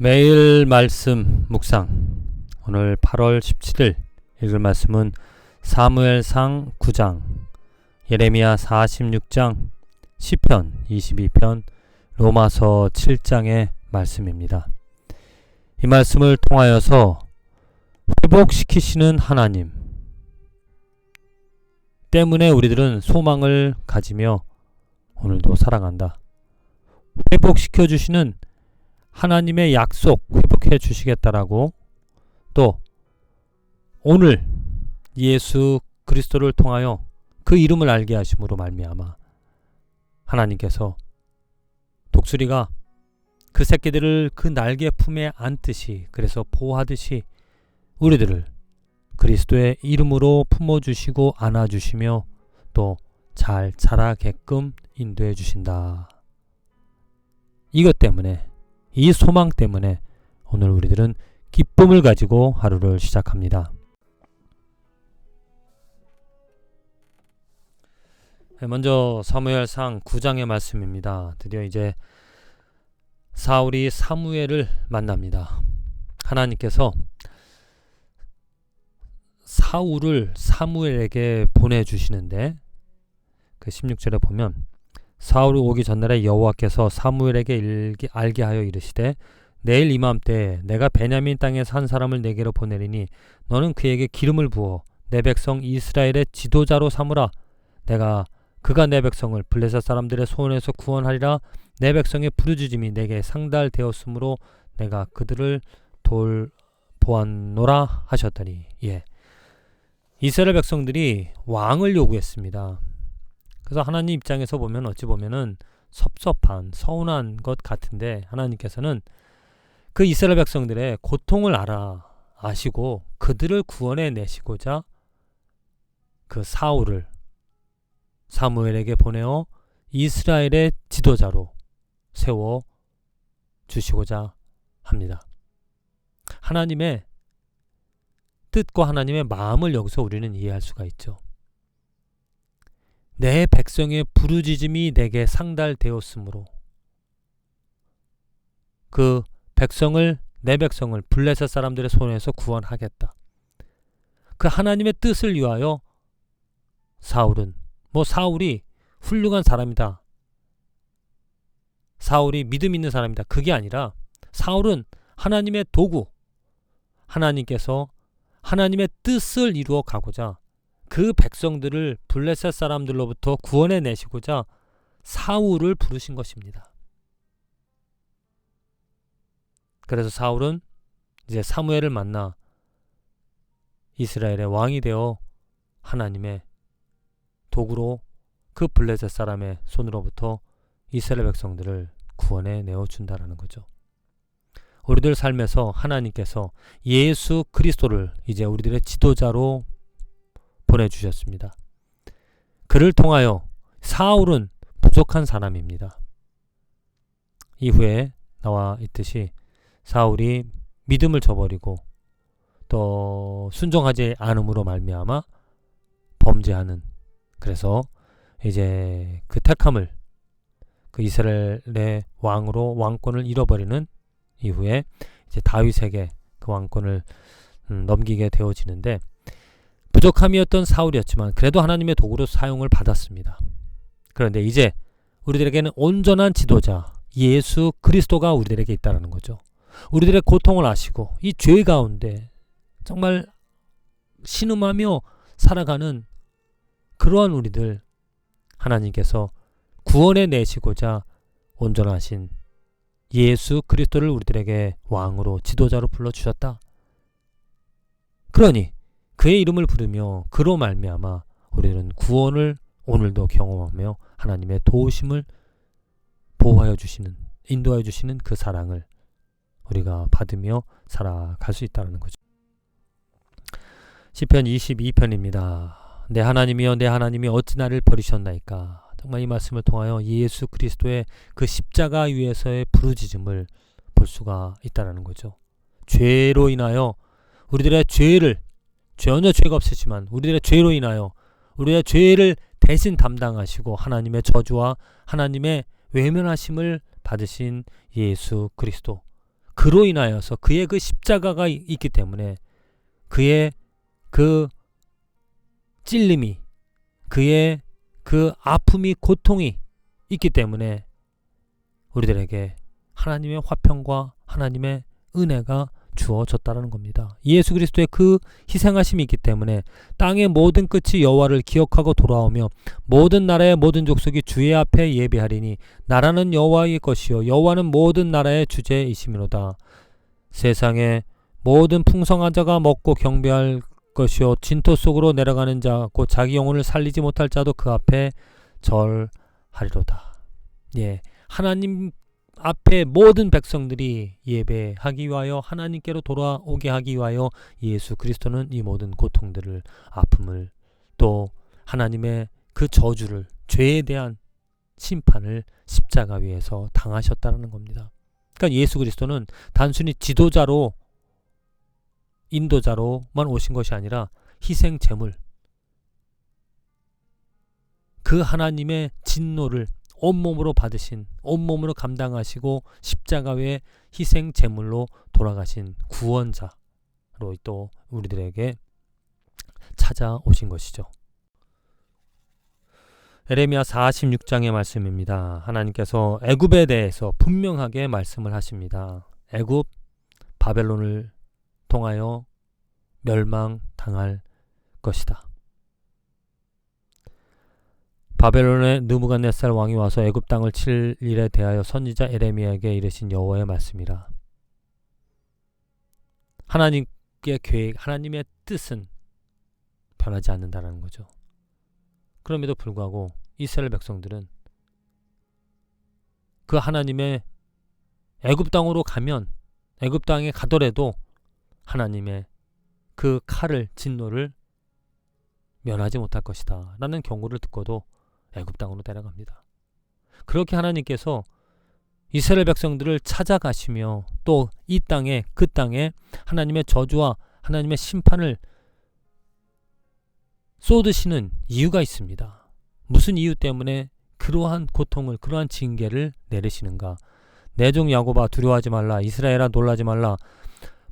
매일 말씀 묵상. 오늘 8월 17일 읽을 말씀은 사무엘상 9장, 예레미야 46장, 시편 22편, 로마서 7장의 말씀입니다. 이 말씀을 통하여서 회복시키시는 하나님 때문에 우리들은 소망을 가지며 오늘도 살아간다. 회복시켜 주시는 하나님의 약속, 회복해 주시겠다라고, 또 오늘 예수 그리스도를 통하여 그 이름을 알게 하심으로 말미암아 하나님께서 독수리가 그 새끼들을 그 날개 품에 안듯이, 그래서 보호하듯이 우리들을 그리스도의 이름으로 품어주시고 안아주시며 또 잘 자라게끔 인도해 주신다. 이것 때문에, 이 소망 때문에 오늘 우리들은 기쁨을 가지고 하루를 시작합니다. 먼저 사무엘상 9장의 말씀입니다. 드디어 이제 사울이 사무엘을 만납니다. 하나님께서 사울을 사무엘에게 보내주시는데, 그 16절에 보면 사울이 오기 전날에 여호와께서 사무엘에게 알게 하여 이르시되 내일 이맘때 내가 베냐민 땅에서 한 사람을 내게로 보내리니 너는 그에게 기름을 부어 내 백성 이스라엘의 지도자로 삼으라. 내가 그가 내 백성을 블레셋 사람들의 손에서 구원하리라. 내 백성의 부르짖음이 내게 상달되었으므로 내가 그들을 돌보았노라 하셨더니, 이스라엘 백성들이 왕을 요구했습니다. 그래서 하나님 입장에서 보면 어찌 보면은 섭섭한, 서운한 것 같은데, 하나님께서는 그 이스라엘 백성들의 고통을 아시고 그들을 구원해 내시고자 그 사울을 사무엘에게 보내어 이스라엘의 지도자로 세워 주시고자 합니다. 하나님의 뜻과 하나님의 마음을 여기서 우리는 이해할 수가 있죠. 내 백성의 부르짖음이 내게 상달되었으므로 그 백성을, 내 백성을 블레셋 사람들의 손에서 구원하겠다. 그 하나님의 뜻을 위하여 사울이 훌륭한 사람이다, 사울이 믿음 있는 사람이다, 그게 아니라 사울은 하나님의 도구, 하나님께서 하나님의 뜻을 이루어 가고자 그 백성들을 블레셋 사람들로부터 구원해 내시고자 사울을 부르신 것입니다. 그래서 사울은 이제 사무엘을 만나 이스라엘의 왕이 되어 하나님의 도구로 그 블레셋 사람의 손으로부터 이스라엘 백성들을 구원해 내어준다라는 거죠. 우리들 삶에서 하나님께서 예수 그리스도를 이제 우리들의 지도자로 보내주셨습니다. 그를 통하여 사울은 부족한 사람입니다. 이후에 나와 있듯이 사울이 믿음을 저버리고 또 순종하지 않음으로 말미암아 범죄하는, 그래서 이제 그 택함을, 그 이스라엘의 왕으로 왕권을 잃어버리는 이후에 이제 다윗에게 그 왕권을 넘기게 되어지는데, 부족함이었던 사울이었지만 그래도 하나님의 도구로 사용을 받았습니다. 그런데 이제 우리들에게는 온전한 지도자 예수 그리스도가 우리들에게 있다는 거죠. 우리들의 고통을 아시고 이 죄 가운데 정말 신음하며 살아가는 그러한 우리들, 하나님께서 구원해 내시고자 온전하신 예수 그리스도를 우리들에게 왕으로, 지도자로 불러주셨다. 그러니 그의 이름을 부르며 그로 말미암아 우리는 구원을 오늘도 경험하며 하나님의 도우심을 보호하여 주시는, 인도하여 주시는 그 사랑을 우리가 받으며 살아갈 수 있다는 거죠. 시편 22편입니다. 내 하나님이여 내 하나님이 어찌 나를 버리셨나이까. 정말 이 말씀을 통하여 예수 그리스도의 그 십자가 위에서의 부르짖음을 볼 수가 있다는 거죠. 죄로 인하여 우리들의 죄를, 전혀 죄가 없었지만 우리들의 죄로 인하여 우리의 죄를 대신 담당하시고 하나님의 저주와 하나님의 외면하심을 받으신 예수 그리스도, 그로 인하여서 그의 그 십자가가 있기 때문에 그의 그 찔림이, 그의 그 아픔이, 고통이 있기 때문에 우리들에게 하나님의 화평과 하나님의 은혜가 주어졌다는 겁니다. 예수 그리스도의 그 희생하심이 있기 때문에 땅의 모든 끝이 여호와를 기억하고 돌아오며 모든 나라의 모든 족속이 주의 앞에 예배하리니 나라는 여호와의 것이요 여호와는 모든 나라의 주제이시미로다. 세상에 모든 풍성한 자가 먹고 경배할 것이요 진토 속으로 내려가는 자 곧 자기 영혼을 살리지 못할 자도 그 앞에 절하리로다. 예, 하나님 앞에 모든 백성들이 예배하기 위하여 하나님께로 돌아오게 하기 위하여 예수 그리스도는 이 모든 고통들을, 아픔을, 또 하나님의 그 저주를, 죄에 대한 심판을 십자가 위에서 당하셨다는 겁니다. 그러니까 예수 그리스도는 단순히 지도자로, 인도자로만 오신 것이 아니라 희생 제물, 그 하나님의 진노를 온몸으로 받으신, 온몸으로 감당하시고 십자가 위에 희생 제물로 돌아가신 구원자로 또 우리들에게 찾아오신 것이죠. 에레미야 46장의 말씀입니다. 하나님께서 애굽에 대해서 분명하게 말씀을 하십니다. 애굽, 바벨론을 통하여 멸망당할 것이다. 바벨론의 느부갓네살 왕이 와서 애굽 땅을 칠 일에 대하여 선지자 에레미야에게 이르신 여호와의 말씀이라. 하나님의 계획, 하나님의 뜻은 변하지 않는다는 거죠. 그럼에도 불구하고 이스라엘 백성들은 그 하나님의 애굽 땅으로 가면, 애굽 땅에 가더라도 하나님의 그 칼을, 진노를 면하지 못할 것이다 라는 경고를 듣고도 애굽 땅으로 데려갑니다. 그렇게 하나님께서 이스라엘 백성들을 찾아가시며 또 이 땅에, 그 땅에 하나님의 저주와 하나님의 심판을 쏟으시는 이유가 있습니다. 무슨 이유 때문에 그러한 고통을, 그러한 징계를 내리시는가? 내 종 야곱아 두려워하지 말라. 이스라엘아 놀라지 말라.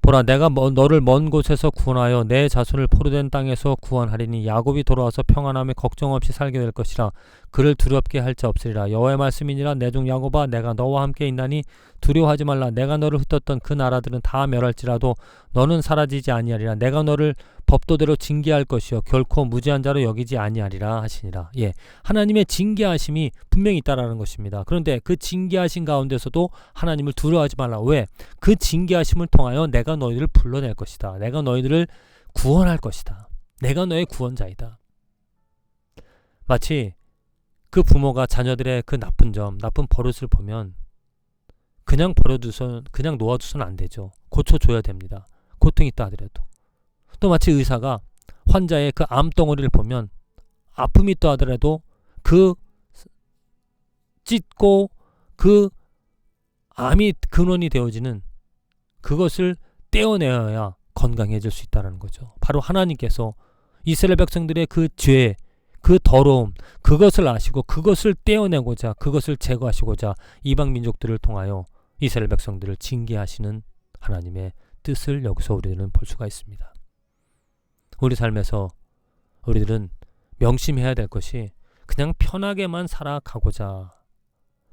보라, 내가 너를 먼 곳에서 구원하여 내 자손을 포로된 땅에서 구원하리니 야곱이 돌아와서 평안함에 걱정 없이 살게 될 것이라. 그를 두렵게 할 자 없으리라. 여호와의 말씀이니라. 내 종 야곱아 내가 너와 함께 있나니 두려워하지 말라. 내가 너를 흩었던 그 나라들은 다 멸할지라도 너는 사라지지 아니하리라. 내가 너를 법도대로 징계할 것이요 결코 무지한 자로 여기지 아니하리라 하시니라. 예, 하나님의 징계하심이 분명히 있다라는 것입니다. 그런데 그 징계하심 가운데서도 하나님을 두려워하지 말라. 왜? 그 징계하심을 통하여 내가 너희들을 불러낼 것이다. 내가 너희들을 구원할 것이다. 내가 너의 구원자이다. 마치 그 부모가 자녀들의 그 나쁜 점, 나쁜 버릇을 보면 그냥 그냥 놓아두서는 안 되죠. 고쳐줘야 됩니다. 고통이 있다 하더라도. 또 마치 의사가 환자의 그 암덩어리를 보면 아픔이 있다 하더라도 그 찢고 그 암이 근원이 되어지는 그것을 떼어내어야 건강해질 수 있다는 거죠. 바로 하나님께서 이스라엘 백성들의 그 죄, 그 더러움, 그것을 아시고 그것을 떼어내고자, 그것을 제거하시고자 이방 민족들을 통하여 이스라엘 백성들을 징계하시는 하나님의 뜻을 여기서 우리들은 볼 수가 있습니다. 우리 삶에서 우리들은 명심해야 될 것이 그냥 편하게만 살아가고자,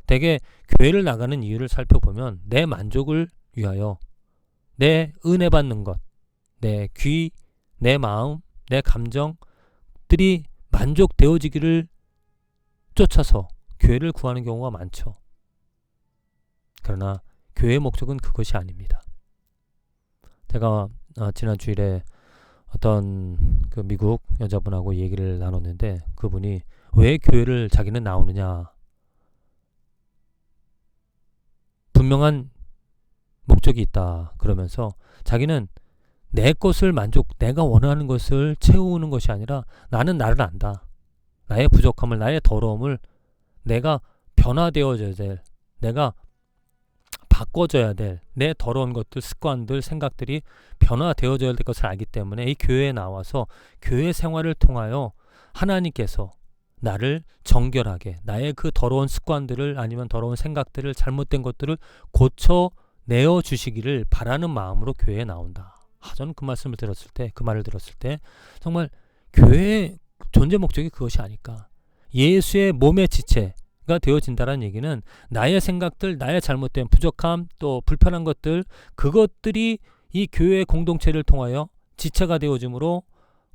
대개 교회를 나가는 이유를 살펴보면 내 만족을 위하여, 내 은혜 받는 것, 내 귀, 내 마음, 내 감정들이 만족되어지기를 쫓아서 교회를 구하는 경우가 많죠. 그러나 교회의 목적은 그것이 아닙니다. 제가 지난 주일에 어떤 그 미국 여자분하고 얘기를 나눴는데 그분이 왜 교회를 자기는 나오느냐, 분명한 목적이 있다 그러면서 자기는 내 것을 내가 원하는 것을 채우는 것이 아니라 나는 나를 안다. 나의 부족함을, 나의 더러움을 내가 변화되어져야 될, 내가 바꿔줘야 될 내 더러운 것들, 습관들, 생각들이 변화되어져야 될 것을 알기 때문에 이 교회에 나와서 교회 생활을 통하여 하나님께서 나를 정결하게, 나의 그 더러운 습관들을, 아니면 더러운 생각들을, 잘못된 것들을 고쳐 내어주시기를 바라는 마음으로 교회에 나온다. 저는 그 말씀을 들었을 때, 그 말을 들었을 때 정말 교회의 존재 목적이 그것이 아닐까. 예수의 몸의 지체가 되어진다는 얘기는 나의 생각들, 나의 잘못된 부족함, 또 불편한 것들, 그것들이 이 교회의 공동체를 통하여 지체가 되어짐으로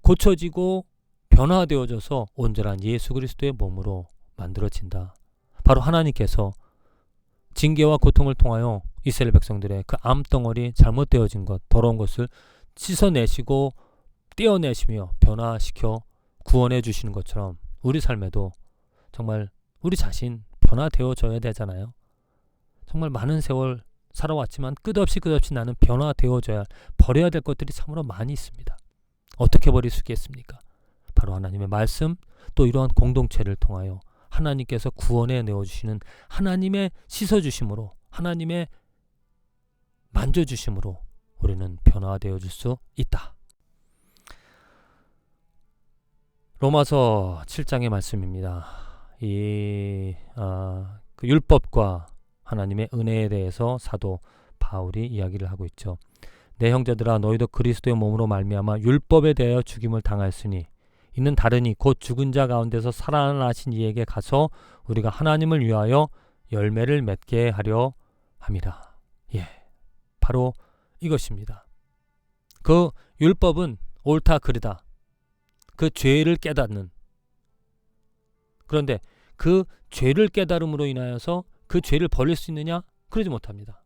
고쳐지고 변화되어져서 온전한 예수 그리스도의 몸으로 만들어진다. 바로 하나님께서 징계와 고통을 통하여 이스라엘 백성들의 그 암덩어리, 잘못되어진 것, 더러운 것을 씻어내시고 떼어내시며 변화시켜 구원해 주시는 것처럼 우리 삶에도 정말 우리 자신 변화되어져야 되잖아요. 정말 많은 세월 살아왔지만 끝없이 나는 변화되어져야, 버려야 될 것들이 참으로 많이 있습니다. 어떻게 버릴 수 있겠습니까? 바로 하나님의 말씀, 또 이러한 공동체를 통하여 하나님께서 구원해 내어주시는 하나님의 씻어주심으로, 하나님의 만져주심으로 우리는 변화되어질 수 있다. 로마서 7장의 말씀입니다. 그 율법과 하나님의 은혜에 대해서 사도 바울이 이야기를 하고 있죠. 내 형제들아, 너희도 그리스도의 몸으로 말미암아 율법에 대하여 죽임을 당하였으니 이는 다르니 곧 죽은 자 가운데서 살아나신 이에게 가서 우리가 하나님을 위하여 열매를 맺게 하려 함이라. 바로 이것입니다. 그 율법은 옳다 그르다, 그 죄를 깨닫는, 그런데 그 죄를 깨달음으로 인하여서 그 죄를 버릴 수 있느냐? 그러지 못합니다.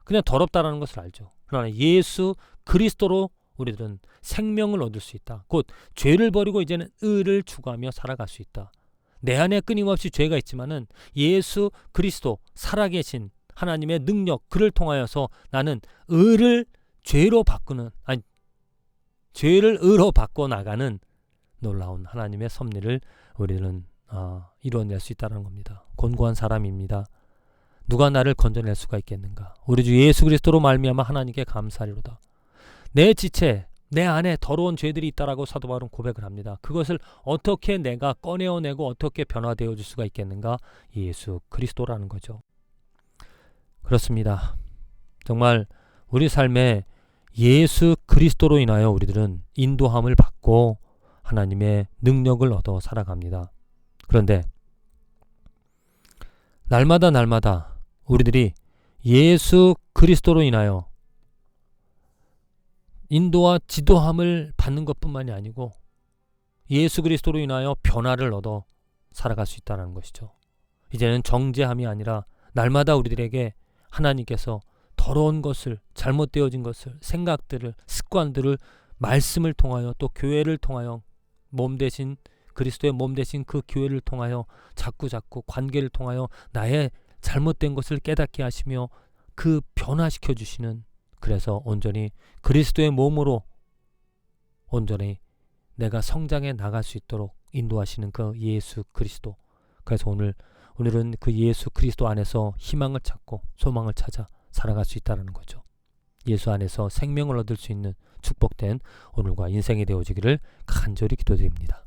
그냥 더럽다라는 것을 알죠. 그러나 예수 그리스도로 우리들은 생명을 얻을 수 있다. 곧 죄를 버리고 이제는 의를 추구하며 살아갈 수 있다. 내 안에 끊임없이 죄가 있지만은 예수 그리스도 살아계신 하나님의 능력, 그를 통하여서 나는 의를 죄로 바꾸는, 죄를 의로 바꿔 나가는 놀라운 하나님의 섭리를 우리는 이루어낼 수 있다는 겁니다. 곤고한 사람입니다. 누가 나를 건져낼 수가 있겠는가? 우리 주 예수 그리스도로 말미암아 하나님께 감사하리로다. 내 지체, 내 안에 더러운 죄들이 있다라고 사도 바울은 고백을 합니다. 그것을 어떻게 내가 꺼내어내고 어떻게 변화되어 줄 수가 있겠는가? 예수 그리스도라는 거죠. 그렇습니다. 정말 우리 삶에 예수 그리스도로 인하여 우리들은 인도함을 받고 하나님의 능력을 얻어 살아갑니다. 그런데 날마다 우리들이 예수 그리스도로 인하여 인도와 지도함을 받는 것뿐만이 아니고 예수 그리스도로 인하여 변화를 얻어 살아갈 수 있다는 것이죠. 이제는 정죄함이 아니라 날마다 우리들에게 하나님께서 더러운 것을, 잘못되어진 것을, 생각들을, 습관들을 말씀을 통하여, 또 교회를 통하여, 몸 대신 그리스도의 몸 대신 그 교회를 통하여 자꾸 관계를 통하여 나의 잘못된 것을 깨닫게 하시며 그 변화시켜 주시는, 그래서 온전히 그리스도의 몸으로 온전히 내가 성장해 나갈 수 있도록 인도하시는 그 예수 그리스도. 그래서 오늘은 그 예수 그리스도 안에서 희망을 찾고 소망을 찾아 살아갈 수 있다는 거죠. 예수 안에서 생명을 얻을 수 있는 축복된 오늘과 인생이 되어지기를 간절히 기도드립니다.